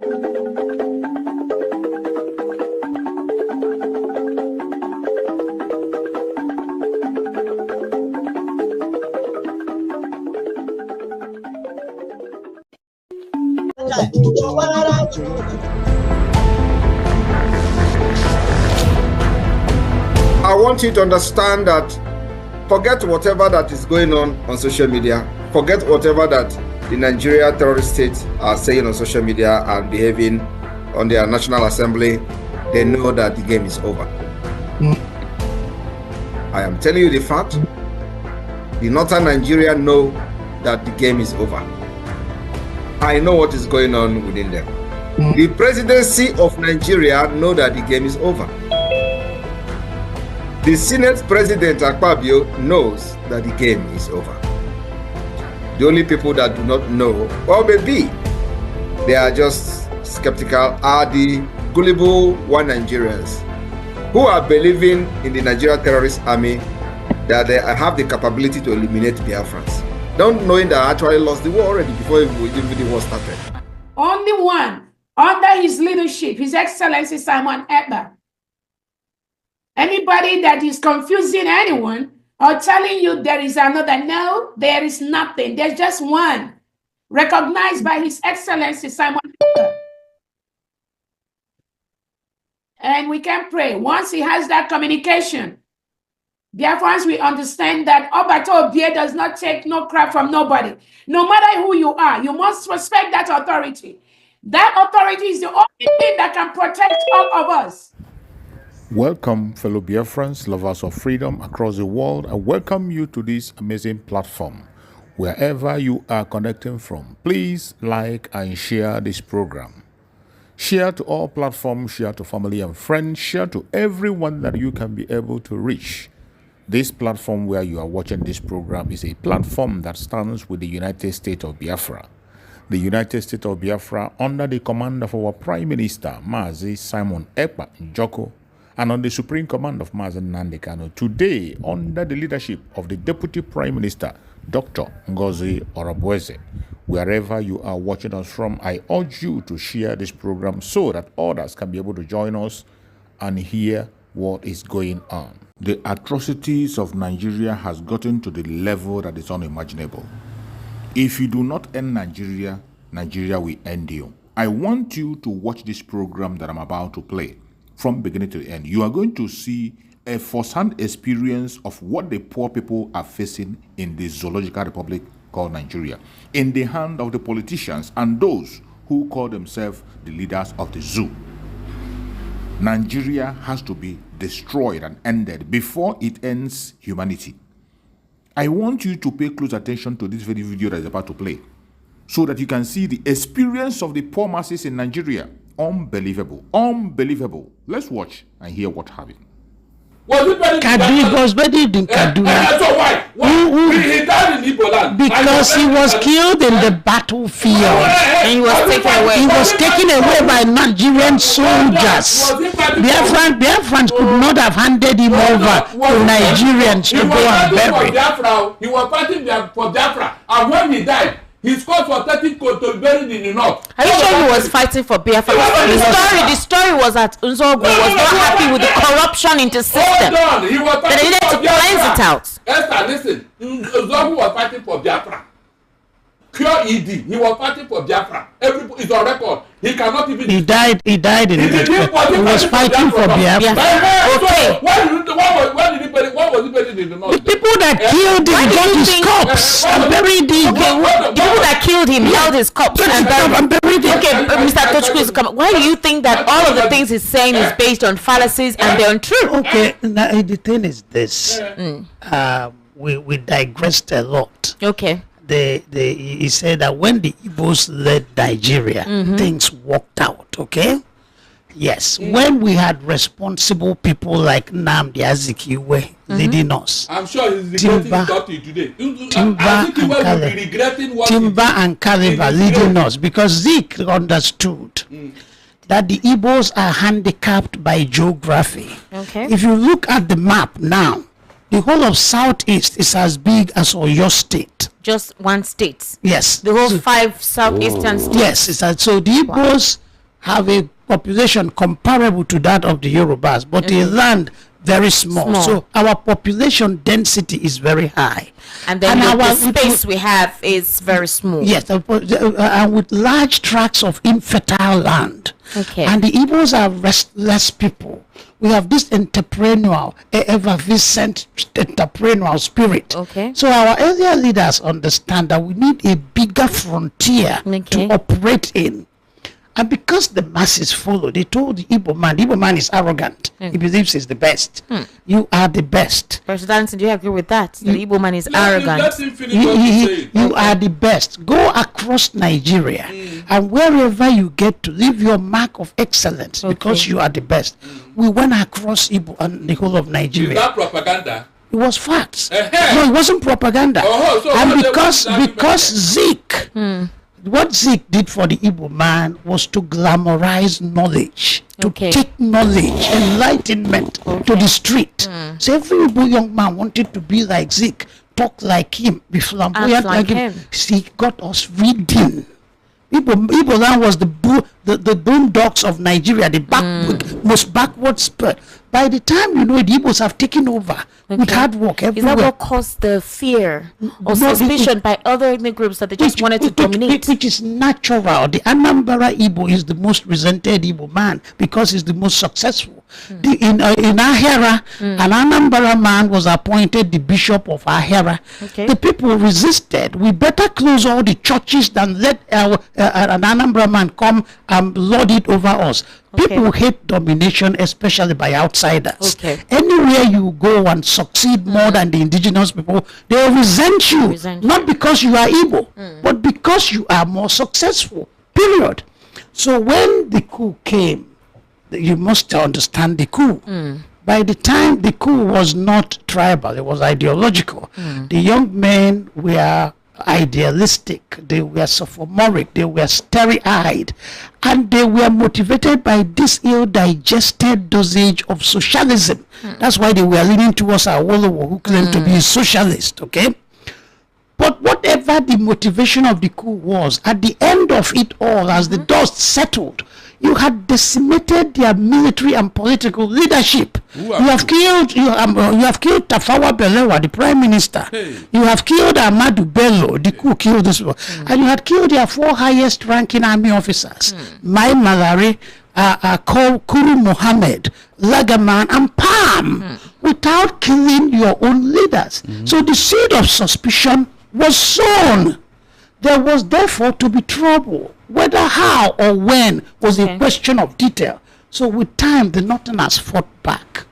I want you to understand that forget whatever that is going on social media. Forget whatever that the Nigeria terrorist states are saying on social media and behaving on their National Assembly. They know that the game is over. I am telling you the fact. The northern Nigeria know that the game is over. I know what is going on within them. The presidency of Nigeria know that the game is over. The Senate President Akpabio knows that the game is over. The only people that do not know, or maybe they are just skeptical, are the gullible one Nigerians who are believing in the Nigeria terrorist army that they have the capability to eliminate Biafrans, not knowing that I actually lost the war already before even the war started. Only one, under his leadership, His Excellency Simon Ekpa. Anybody that is confusing anyone or telling you there is another, no, there is nothing. There's just one, recognized by His Excellency Simon Ekpa. And we can pray. Once he has that communication, Biafrans will understand that Obato Obie does not take no crap from nobody. No matter who you are, you must respect that authority. That authority is the only thing that can protect all of us. Welcome, fellow Biafrans, lovers of freedom across the world. I welcome you to this amazing platform. Wherever you are connecting from, please like and share this program. Share to all platforms, share to family and friends, share to everyone that you can be able to reach. This platform where you are watching this program is a platform that stands with the United States of Biafra. The United States of Biafra, under the command of our Prime Minister, Mazi Simon Ekpa Njoko, and on the Supreme Command of Mazi Nnamdi Kanu, today under the leadership of the Deputy Prime Minister, Dr. Ngozi Oronbose. Wherever you are watching us from, I urge you to share this program so that others can be able to join us and hear what is going on. The atrocities of Nigeria has gotten to the level that is unimaginable. If you do not end Nigeria, Nigeria will end you. I want you to watch this program that I'm about to play from beginning to end. You are going to see a first-hand experience of what the poor people are facing in the zoological republic called Nigeria, in the hand of the politicians and those who call themselves the leaders of the zoo. Nigeria has to be destroyed and ended before it ends humanity. I want you to pay close attention to this very video that is about to play so that you can see the experience of the poor masses in Nigeria. Unbelievable. Unbelievable. Let's watch and hear what happened. Kaduna was buried in Kaduna. So why? He died in Igbo land. Because he was killed in the battlefield. And he was taken away. He was taken away by Nigerian soldiers. Biafrans could not have handed him over to Nigerians to go and bury. He was fighting for Biafra. And when he died, his cause for 30 to buried in the north. Are you sure he was fighting for Biafra? The story was that Nzogu was not happy with the corruption in the system. Hold on. He was fighting they needed to cleanse it out. Esther, listen. Nzogu was fighting for Biafra. Pure ED. He was fighting for Biafra. Everybody is on record. He cannot even. He died in it. He was fighting for Biafra. Okay. What was he buried in the north? The people that killed him got his corpse and buried him. The people that killed him held his corpse and buried him. Okay, Mr. Tochukwu is coming. Why do you think that all of the things he's saying is based on fallacies and they're untrue? Okay, now the thing is this. We digressed a lot. Okay. He said that when the Igbos led Nigeria, things worked out, okay? Yes, when we had responsible people like Nnamdi Azikiwe leading us. I'm sure he's regretting it today. Timber and Caliber leading us, because Zik understood that the Igbos are handicapped by geography. Okay. If you look at the map now, the whole of Southeast is as big as Oyo State. Just one state. Yes. The whole 5 southeastern states. Yes, so the Igbos have a population comparable to that of the Yorubas, but a land very small. So our population density is very high. And then the space we have is very small. Yes, and with large tracts of infertile land. Okay. And the Igbos are restless people. We have this entrepreneurial, effervescent entrepreneurial spirit. Okay. So our earlier leaders understand that we need a bigger frontier to operate in. And because the masses follow, they told the Igbo man is arrogant. He believes he's the best. You are the best. Pastor Darlington, do you agree with that? The Igbo man is arrogant. Let him finish what he's saying. You are the best. Go across Nigeria and wherever you get to leave your mark of excellence because you are the best. We went across Igbo and the whole of Nigeria. Is that propaganda? It was facts. No, it wasn't propaganda. So and because Zeke, what Zeke did for the Igbo man was to glamorize knowledge, to take knowledge, enlightenment to the street. So every Igbo young man wanted to be like Zeke, talk like him, be flamboyant like him. He got us reading. Igbo land was the boondocks of Nigeria, the most backward spot. By the time the Igbos have taken over with hard work everywhere. Is that what caused the fear or suspicion by other ethnic groups that they just wanted to dominate? Which is natural. The Anambra Igbo is the most resented Igbo man because he's the most successful. In Ahera, an Anambra man was appointed the bishop of Ahera. The people resisted. We better close all the churches than let an Anambra man come and lord it over us. People hate domination, especially by outsiders. Anywhere you go and succeed more than the indigenous people, they resent you. Not because you are Igbo, but because you are more successful. Period. So when the coup came, you must understand the coup. By the time the coup was not tribal, it was ideological. The young men were idealistic, they were sophomoric, they were starry-eyed, and they were motivated by this ill-digested dosage of socialism. That's why they were leaning towards Awolowo, who claimed to be a socialist. But whatever the motivation of the coup was, at the end of it all, as the dust settled, you had decimated their military and political leadership. You have killed Tafawa Balewa, the prime minister. You have killed Ahmadu Bello, the coup killed this one. And you had killed their 4 highest ranking army officers, Mai Malari, Kuru Mohammed, Lagaman, and Palm, without killing your own leaders. So the seed of suspicion was sown. There was therefore to be trouble. Whether how or when was a question of detail. So with time, the Northerners fought back.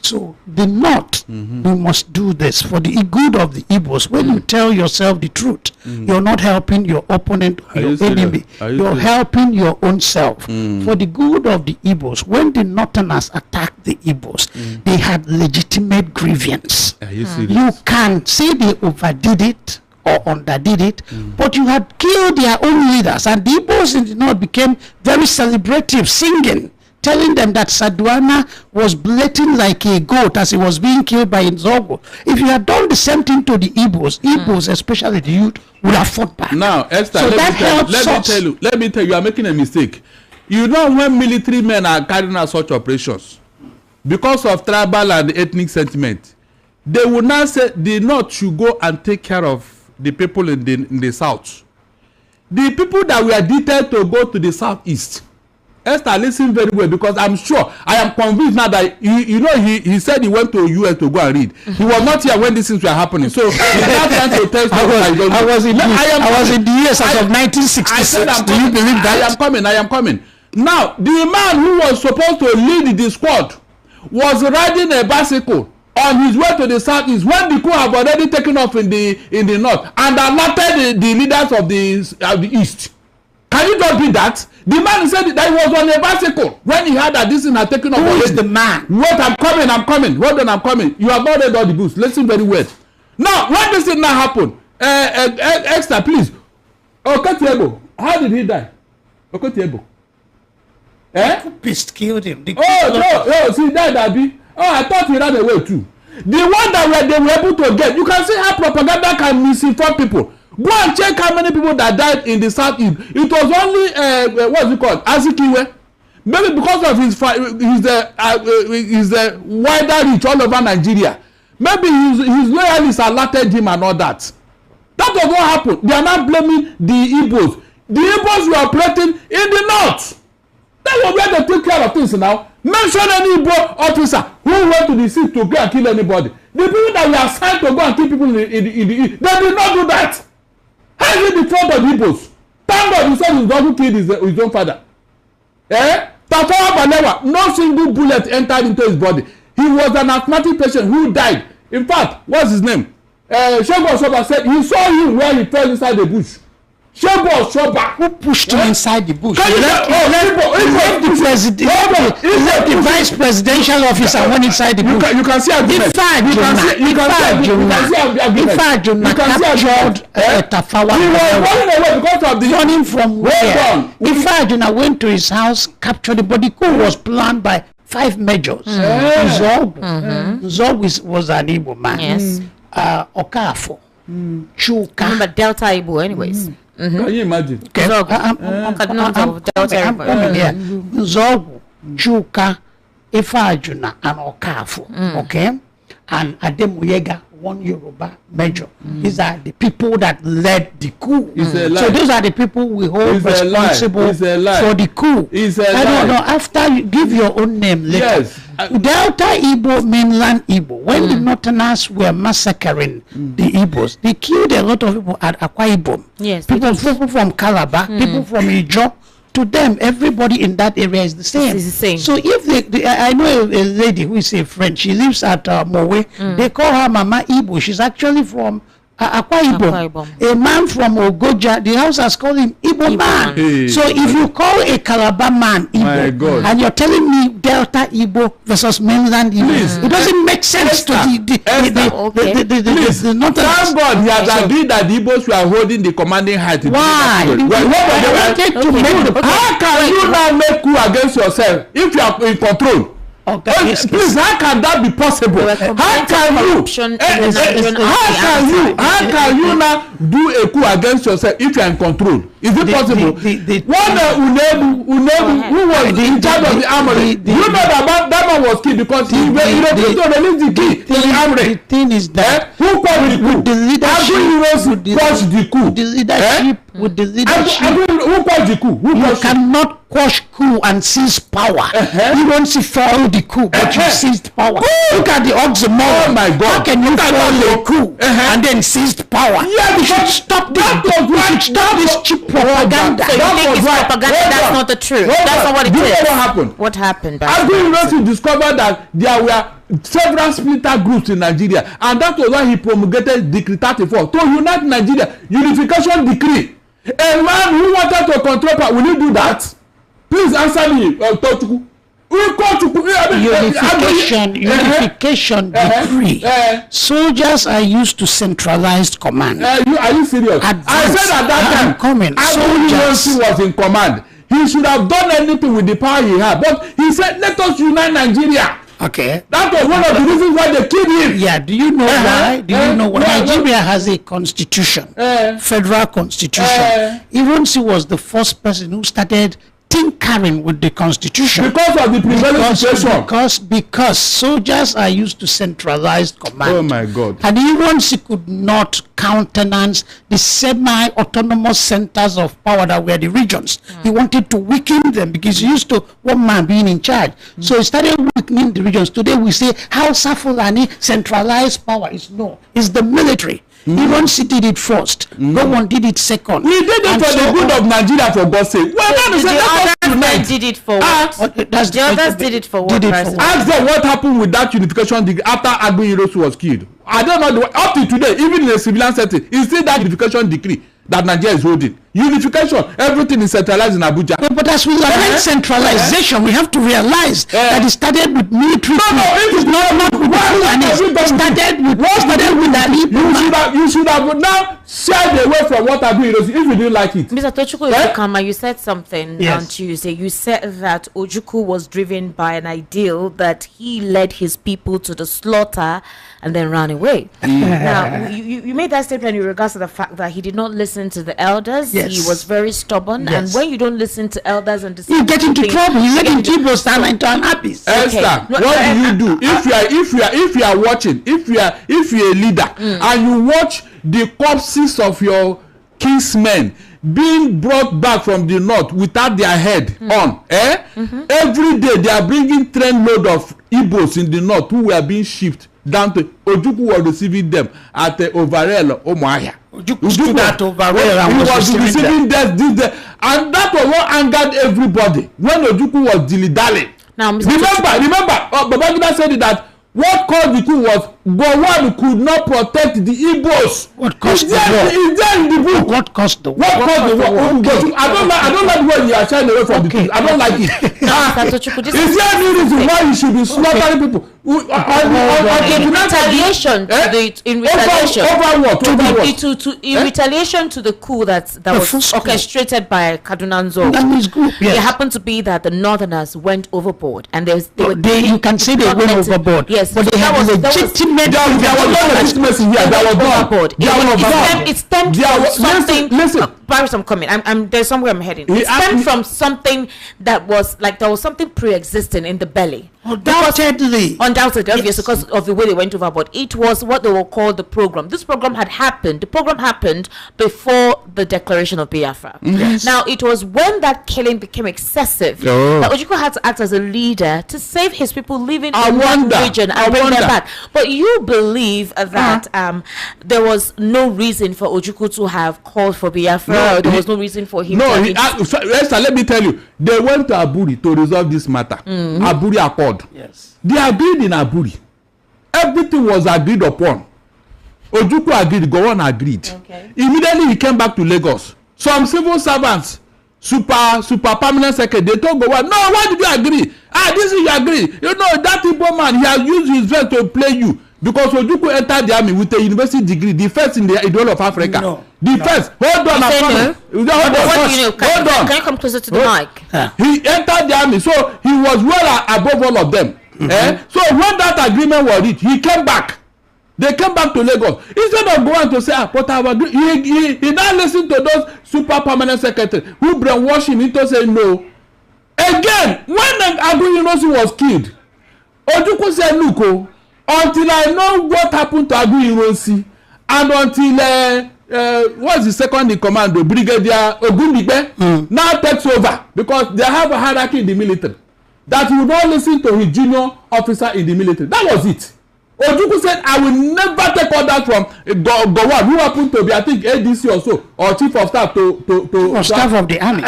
So the North, we must do this for the good of the Igbos. When you tell yourself the truth, you're not helping your opponent or your enemy. You're helping your own self. For the good of the Igbos, when the Northerners attacked the Igbos, they had legitimate grievance. You can say they overdid it or underdid it, but you had killed their own leaders, and the Igbos in the North became very celebrative, singing, telling them that Saduana was bleating like a goat as he was being killed by Nzogo. If you had done the same thing to the Igbos, especially the youth, would have fought back. Now, Esther, so let me tell you, you are making a mistake. You know, when military men are carrying out such operations, because of tribal and ethnic sentiment, they would now say the North should go and take care of the people in the south. The people that were detailed to go to the southeast. Esther, listen very well, because I'm sure, I am convinced now that he said he went to US to go and read. He was not here when these things were happening. So he's not trying to tell you. I was in the years of 1966. Do you believe that? I am coming. Now, the man who was supposed to lead the squad was riding a bicycle on his way to the southeast when the coup have already taken off in the north and alerted the leaders of the east. Can you just be that? The man said that he was on a bicycle when he heard that this thing had taken off. Who is the man? Wait, I'm coming. Hold on, I'm coming. You have not read all the books. Listen very well. Now, when this thing now happened, Extra, please. Oketiebo, how did he die? Oketiebo. Pissed killed him. No, see, died, Abi. I thought he ran away too. The one that they were able to get, you can see how propaganda can misinform people. Go and check how many people that died in the southeast. It was only what's it called, Azikiwe. Maybe because of his wider reach all over Nigeria. Maybe his loyalists alerted him and all that. That was what happened. They are not blaming the Igbos. The Igbos were operating in the north. That was where they take care of things now. Mention any Igbo officer who went to the sea to go and kill anybody. The people that were assigned to go and kill people in the east, they did not do that. How is it the fault of the Igbos? Thank God he said his dog who killed his own father. Tafawa Balewa, no single bullet entered into his body. He was an asthmatic patient who died. In fact, what's his name? Shebo Oshoba said he saw him where he fell inside the bush. Shebo Oshoba. Who pushed him inside the bush? The vice presidential officer went inside the bush. You can see argument. Ifa captured Tafawa. He was running away because of the running from where? Ifa Juna went to his house, captured the body. Coup was planned by 5 majors. Nzog was an Igbo man. Yes. Okafo. Chuka. Remember Delta Igbo anyways. Can you imagine? Nzogu, Juka, Ifajuna, and Okafo. Okay? And Ademuyega, one Yoruba major. These are the people that led the coup. So those are the people we hold responsible for the coup. I don't know. After you give your own name later. Yes. Delta Igbo, mainland Igbo. When the Northerners were massacring the Igbos, they killed a lot of people at Akwa Ibom. Yes. People from Calabar, people from Ijo. To them, everybody in that area is the same. It's the same. So if I know a lady who is a friend, she lives at Mowe. They call her Mama Igbo. She's actually from Akwa Ibom. A man from Ogoja, the house has called him Igbo man. Hey. So if you call a Calabar man Igbo, and you're telling me Delta Igbo versus mainland Igbo, it doesn't make sense to the Northern. Thank God he has agreed that the Igbos were holding the commanding height. Why? How can you now make coup against yourself if you are in control? Please, how can that be possible? How can you now do a coup against yourself if you are in control? Is it possible? Unebu, who was in charge of the armory, you know that man was killed because he refused to release the key to the armory. The thing is that who caused the coup? The leadership caused the coup. The leadership with the leadership. Who caused the coup? You cannot quash coup and seize power. You don't see follow the coup, but you seized power. Look at the oxymoron. Oh my God! How can you follow a coup and then seized power? Yeah, we should stop this. We should stop this cheap propaganda. So you think it's propaganda? That's not the truth. That's not what it is. What happened? What happened? Agbo University discovered that there were several splinter groups in Nigeria, and that was why he promulgated Decree 34 to unite Nigeria. Unification decree. A man who wanted to control power, will he do that? Please answer me, Tochukwu. Unification decree. Soldiers are used to centralized command. Are you serious? I said at that time, soldiers was in command. He should have done anything with the power he had, but he said, "Let us unite Nigeria." Okay. That was one of the reasons why they killed him. Yeah. Do you know why? Do you know why? Nigeria has a constitution, federal constitution. Ironsi was the first person who started tinkering with the constitution because of the prevailing situation. Because soldiers are used to centralized command. Oh my God! And Ironsi could not countenance the semi-autonomous centers of power that were the regions. He wanted to weaken them because he used to one man being in charge. So he started weakening the regions. Today we say Hausa Fulani centralized power is it's the military. Ironsi did it first. No one did it second. We did it for the good of Nigeria, for God's sake. Well, the others did it for what? The others did it for what? Ask them what happened with that unification degree after Agbo Ironsi was killed. I don't know. Up to today, even in a civilian setting, it's still that unification decree that Nigeria is holding. Unification, everything is centralized in Abuja. But as we lament centralization, we have to realize that it started with military. It's not with you should have now shied away from what Abu if you didn't like it. Mr. Tochukwu, you said something on Tuesday. You said that Ojukwu was driven by an ideal that he led his people to the slaughter and then ran away. Now, you made that statement in regards to the fact that he did not listen to the elders. He was very stubborn, and when you don't listen to elders and you get into trouble. You get into trouble. Stand into an abyss. Esther, what do you do if you are watching? If you're a leader and you watch the corpses of your kinsmen being brought back from the north without their head on, every day they are bringing train load of Igbos in the north who were being shipped down to Ojukwu was receiving them at the Overell Omoahia. Ojukwu stood at Overell and was receiving them. And that was what angered everybody when Ojukwu was dilly-dallying. Now, remember, Babangida said that what caused the coup was Gowon could not protect the Igbos. What caused the war? Is there in the book? What caused the war? What caused the war? Okay. I don't like when you are shying away from the truth. I don't like it. Is there any reason why you should be slaughtering people? In retaliation to the coup that was orchestrated by Kaduna Nzo. It happened to be that the Northerners went overboard, and you can say they went overboard. Yes, but they had legitimate. There was no legitimacy here. There was overboard. It stemmed from something. Listen. Paris, I'm coming. There's somewhere I'm heading. It stemmed from something that was like there was something pre-existing in the belly. Undoubtedly, obviously, because of the way they went overboard. It was what they will call the program. This program had happened. The program happened before the declaration of Biafra. Yes. Now, it was when that killing became excessive that Ojukwu had to act as a leader to save his people living in one region and bring them back. But you believe that there was no reason for Ojukwu to have called for Biafra. There was no reason for him. Esther, let me tell you, they went to Aburi to resolve this matter. Aburi Accord. Yes. They agreed in Aburi. Everything was agreed upon. Ojukwu agreed, Gowon agreed. Okay. Immediately he came back to Lagos. Some civil servants, super permanent secretary, they told Gowon, no, why did you agree? This is you agree. You know, that Igbo man, he has used his best to play you. Because Ojukwu entered the army with a university degree, the first in the whole of Africa. First. Hold on. Can you come closer to the mic? He entered the army, so he was well above all of them. So when that agreement was reached, he came back. They came back to Lagos. Instead of going to say, but I agree, he now listened to those super permanent secretaries who brainwashed him into saying no. Again, when Abu Yunusi was killed, Ojukwu said, look, until I know what happened to Abu Yunusi, and until what's the second in command, Brigadier Ogundigbe, now takes over, because they have a hierarchy in the military that will not listen to his junior officer in the military. That was it. Ojukwu said, I will never take orders from Gowon, who happened to be, I think, ADC or so, or chief of staff to staff of the army.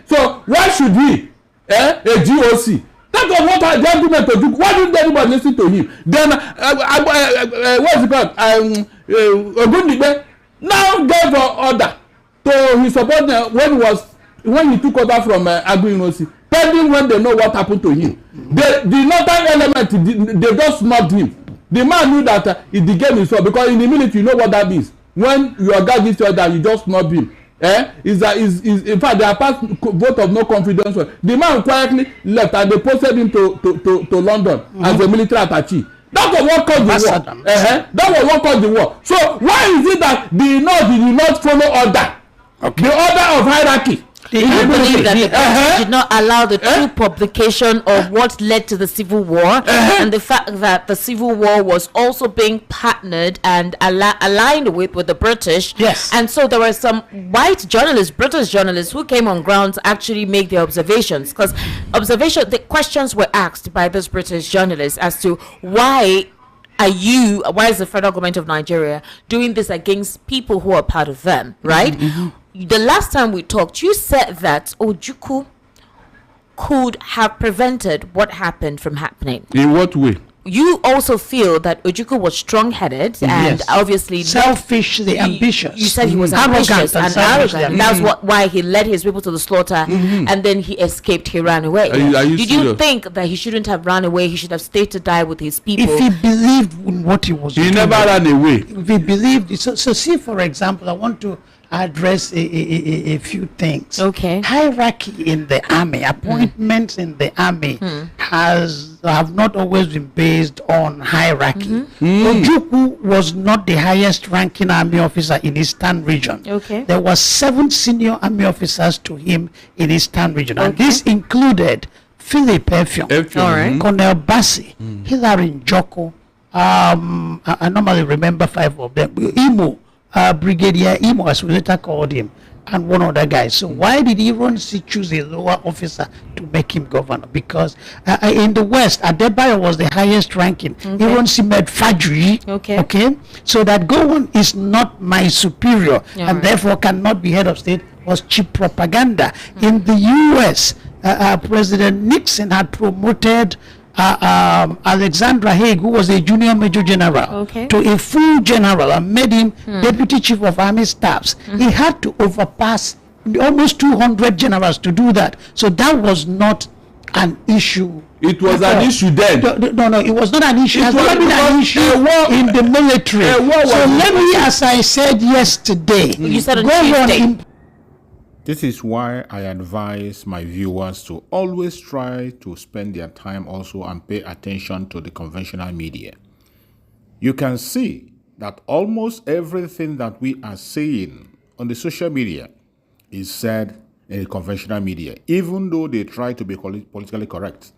So why should he, a GOC? That was what the argument to do. Why didn't anybody listen to him? Then, what's it called? Ogundigbe now gave an order to his subordinate when he took order from Abu Yunusi, pending when they know what happened to him. The northern element, they just snubbed him. The man knew that the game is over, because in the military, you know what that means. When your guy gives you order, you just snub him. In fact, they are passed vote of no confidence. The man quietly left, and they posted him to London as a military attaché. That was what caused the war. That was what caused the war. So why is it that the North did not follow order? The order of hierarchy. Do you believe that the did not allow the true publication of what led to the Civil War, and the fact that the Civil War was also being partnered and aligned with the British? Yes. And so there were some white journalists, British journalists, who came on ground to actually make their observations. Because the questions were asked by those British journalists as to why is the federal government of Nigeria doing this against people who are part of them, right? The last time we talked, you said that Ojukwu could have prevented what happened from happening. In what way? you also feel that Ojukwu was strong-headed and obviously selfishly ambitious. You said he was ambitious and arrogant. That's why he led his people to the slaughter, and then he escaped. He ran away. Did you think that he shouldn't have run away? He should have stayed to die with his people. If he believed in what he was doing, he never ran away. If he believed, so see, for example, I want to address a few things. Okay. Hierarchy in the army, appointments in the army have not always been based on hierarchy. Ojukwu was not the highest ranking army officer in Eastern region. Okay. There were 7 senior army officers to him in Eastern region, and this included Philip Effiong, Colonel Bassi, Hilary Njoko. I normally remember 5 of them. Imo, Brigadier Imo, as we later called him, and one other guy. So why did Ironsi choose a lower officer to make him governor? Because in the West, Adebayo was the highest ranking. Ironsi made Fajri. Okay. So that Gowon is not my superior and therefore cannot be head of state was cheap propaganda. In the U.S., President Nixon had promoted Alexandra Haig, who was a junior major general, to a full general and made him deputy chief of army staffs. He had to overpass almost 200 generals to do that. So that was not an issue. It was an issue then. No, it was not an issue. It has never been an issue in the military. So let me, as I said yesterday, you said on Tuesday. This is why I advise my viewers to always try to spend their time also and pay attention to the conventional media. You can see that almost everything that we are saying on the social media is said in the conventional media, even though they try to be politically correct.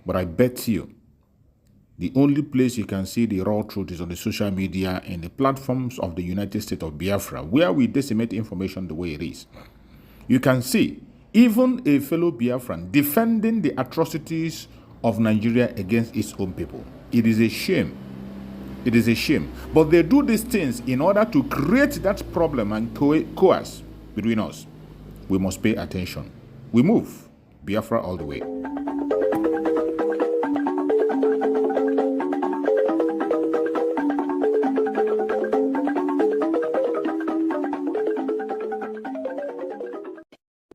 But I bet you, the only place you can see the raw truth is on the social media and the platforms of the United States of Biafra, where we decimate information the way it is. You can see even a fellow Biafran defending the atrocities of Nigeria against its own people. It is a shame. It is a shame. But they do these things in order to create that problem and coerce between us. We must pay attention. We move. Biafra all the way.